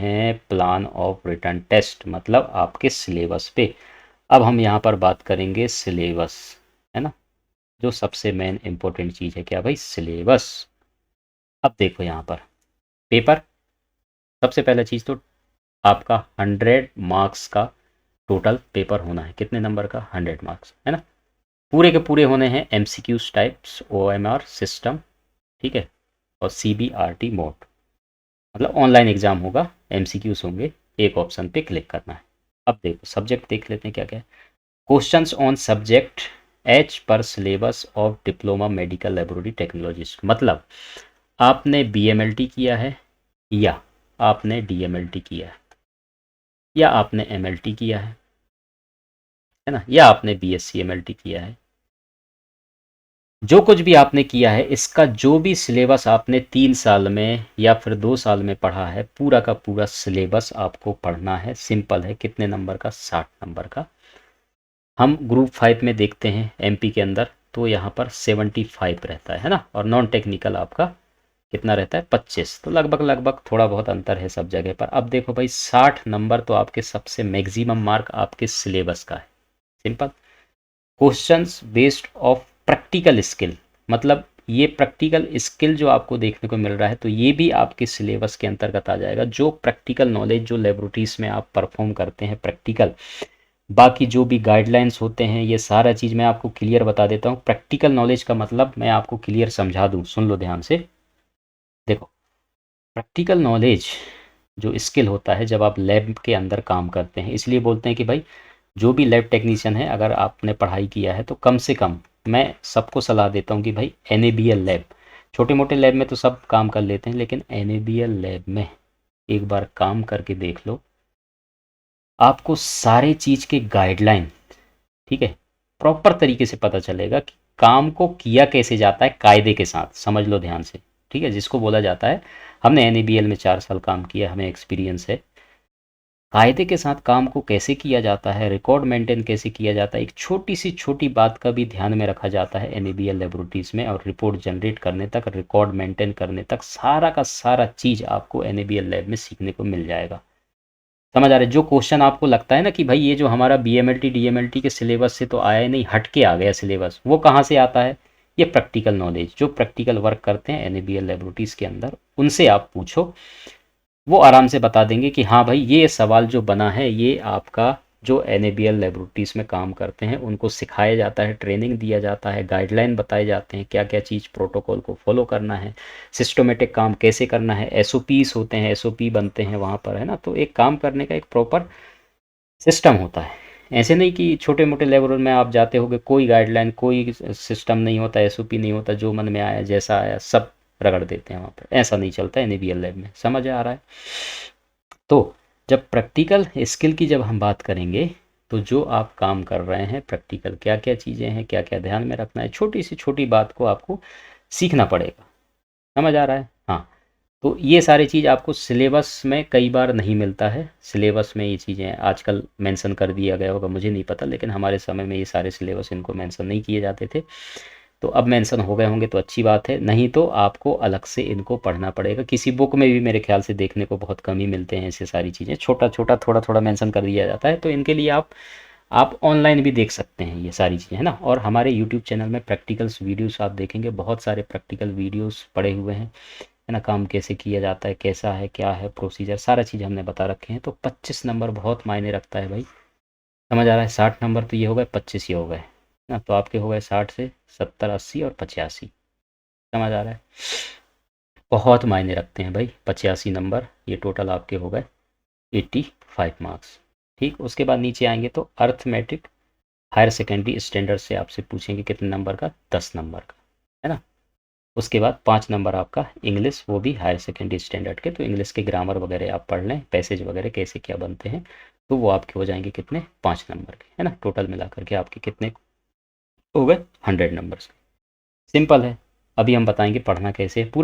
हैं plan of written test, मतलब आपके सिलेबस पे। अब हम यहाँ पर बात करेंगे सिलेबस, है ना, जो सबसे मेन इंपॉर्टेंट चीज़ है। क्या भाई? सिलेबस। अब देखो यहाँ पर पेपर, सबसे पहला चीज़ तो आपका 100 मार्क्स का टोटल पेपर होना है। कितने नंबर का? 100 मार्क्स, है ना। पूरे के पूरे होने हैं MCQs टाइप्स, OMR सिस्टम, ठीक है, और CBRT मोड, मतलब ऑनलाइन एग्जाम होगा, MCQs होंगे। एक ऑप्शन पे क्लिक करना है। अब देखो सब्जेक्ट देख लेते हैं क्या क्या है। क्वेश्चंस ऑन सब्जेक्ट एच पर syllabus of diploma medical laboratory technologist, मतलब आपने BMLT किया है, या आपने DMLT किया है, या आपने MLT किया है ना, या आपने BSc MLT किया है। जो कुछ भी आपने किया है, इसका जो भी सिलेबस आपने 3 साल में या फिर 2 साल में पढ़ा है, पूरा का पूरा सिलेबस आपको पढ़ना है। सिंपल है। कितने नंबर का? 60 नंबर का। हम ग्रुप 5 में देखते हैं MP के अंदर, तो यहाँ पर 75 रहता है ना, और नॉन टेक्निकल आपका कितना रहता है? 25। तो लगभग लगभग थोड़ा बहुत अंतर है सब जगह पर। अब देखो भाई, 60 नंबर तो आपके सबसे मैक्सिमम मार्क आपके सिलेबस का है। Simple. Questions based of practical skill, मतलब ये प्रैक्टिकल स्किल जो आपको देखने को मिल रहा है, तो ये भी आपके सिलेबस के अंतर्गत आ जाएगा। जो प्रैक्टिकल नॉलेज जो लेबोरेटरीज में आप परफॉर्म करते हैं प्रैक्टिकल, बाकी जो भी गाइडलाइंस होते हैं, ये सारा चीज़ मैं आपको क्लियर बता देता हूँ। प्रैक्टिकल नॉलेज का मतलब मैं आपको क्लियर समझा दूँ, सुन लो ध्यान से। देखो, प्रैक्टिकल नॉलेज जो स्किल होता है जब आप लैब के अंदर काम करते हैं, इसलिए बोलते हैं कि भाई जो भी लैब टेक्नीशियन है, अगर आपने पढ़ाई किया है तो कम से कम, मैं सबको सलाह देता हूँ कि भाई NABL लैब, छोटे मोटे लैब में तो सब काम कर लेते हैं, लेकिन NABL लैब में एक बार काम करके देख लो। आपको सारे चीज़ के गाइडलाइन, ठीक है, प्रॉपर तरीके से पता चलेगा कि काम को किया कैसे जाता है कायदे के साथ। समझ लो ध्यान से, ठीक है, जिसको बोला जाता है, हमने NABL में 4 साल काम किया, हमें एक्सपीरियंस है। कायदे के साथ काम को कैसे किया जाता है, रिकॉर्ड मेंटेन कैसे किया जाता है, एक छोटी सी छोटी बात का भी ध्यान में रखा जाता है NABL लेबोरेटरीज में। और रिपोर्ट जनरेट करने तक, रिकॉर्ड मेंटेन करने तक, सारा का सारा चीज़ आपको NABL लैब में सीखने को मिल जाएगा। समझ आ रहा है? जो क्वेश्चन आपको लगता है ना कि भाई ये जो हमारा BMLT DMLT के सिलेबस से तो आया ही नहीं, हट के आ गया सिलेबस, वो कहाँ से आता है? ये प्रैक्टिकल नॉलेज, जो प्रैक्टिकल वर्क करते हैं NABL लेबोरेटरीज के अंदर, उनसे आप पूछो, वो आराम से बता देंगे कि हाँ भाई ये सवाल जो बना है, ये आपका जो NABL लेबोरेटरीज में काम करते हैं उनको सिखाया जाता है, ट्रेनिंग दिया जाता है, गाइडलाइन बताए जाते हैं, क्या क्या चीज़ प्रोटोकॉल को फॉलो करना है, सिस्टमेटिक काम कैसे करना है, SOPs होते हैं, SOP बनते हैं वहाँ पर, है ना। तो एक काम करने का एक प्रॉपर सिस्टम होता है। ऐसे नहीं कि छोटे मोटे लेवल में आप जाते होगे, कोई गाइडलाइन, कोई सिस्टम नहीं होता, SOP नहीं होता, जो मन में आया जैसा आया सब रगड़ देते हैं वहाँ पर। ऐसा नहीं चलता है NABL लैब में। समझ आ रहा है? तो जब प्रैक्टिकल स्किल की जब हम बात करेंगे, तो जो आप काम कर रहे हैं प्रैक्टिकल, क्या क्या चीज़ें हैं, क्या क्या ध्यान में रखना है, छोटी सी छोटी बात को आपको सीखना पड़ेगा। समझ आ रहा है? हाँ। तो ये सारी चीज़ आपको सिलेबस में कई बार नहीं मिलता है। सिलेबस में ये चीज़ें आजकल मेंशन कर दिया गया होगा, मुझे नहीं पता, लेकिन हमारे समय में ये सारे सिलेबस इनको मेंशन नहीं किए जाते थे। तो अब मेंशन हो गए होंगे तो अच्छी बात है, नहीं तो आपको अलग से इनको पढ़ना पड़ेगा। किसी बुक में भी मेरे ख्याल से देखने को बहुत कम ही मिलते हैं ऐसे सारी चीज़ें, छोटा छोटा थोड़ा थोड़ा मेंशन कर दिया जाता है। तो इनके लिए आप ऑनलाइन भी देख सकते हैं ये सारी चीज़ें, है ना। और हमारे यूट्यूब चैनल में प्रैक्टिकल्स वीडियोस आप देखेंगे, बहुत सारे प्रैक्टिकल वीडियोस पड़े हुए हैं, है ना। काम कैसे किया जाता है, कैसा है, क्या है प्रोसीजर, सारा चीज़ हमने बता रखे हैं। तो 25 नंबर बहुत मायने रखता है भाई। समझ आ रहा है? 60 नंबर तो ये हो गए, 25 ये हो गए ना, तो आपके हो गए 60 से 70, 80 और 85। समझ आ रहा है? बहुत मायने रखते हैं भाई। 85 नंबर ये टोटल आपके हो गए 85 मार्क्स। ठीक, उसके बाद नीचे आएंगे तो अर्थमेटिक हायर सेकेंडरी स्टैंडर्ड से आपसे पूछेंगे कितने नंबर का? 10 नंबर का, है ना। उसके बाद 5 नंबर आपका इंग्लिश, वो भी हायर सेकेंडरी स्टैंडर्ड के। तो इंग्लिश के ग्रामर वगैरह आप पढ़ लें, पैसेज वगैरह कैसे क्या बनते हैं, तो वो आपके हो जाएंगे कितने? 5 नंबर के, है ना। टोटल मिला करके आपके कितने हो गए? 100 नंबर। सिंपल है। अभी हम बताएंगे पढ़ना कैसे है पूरा।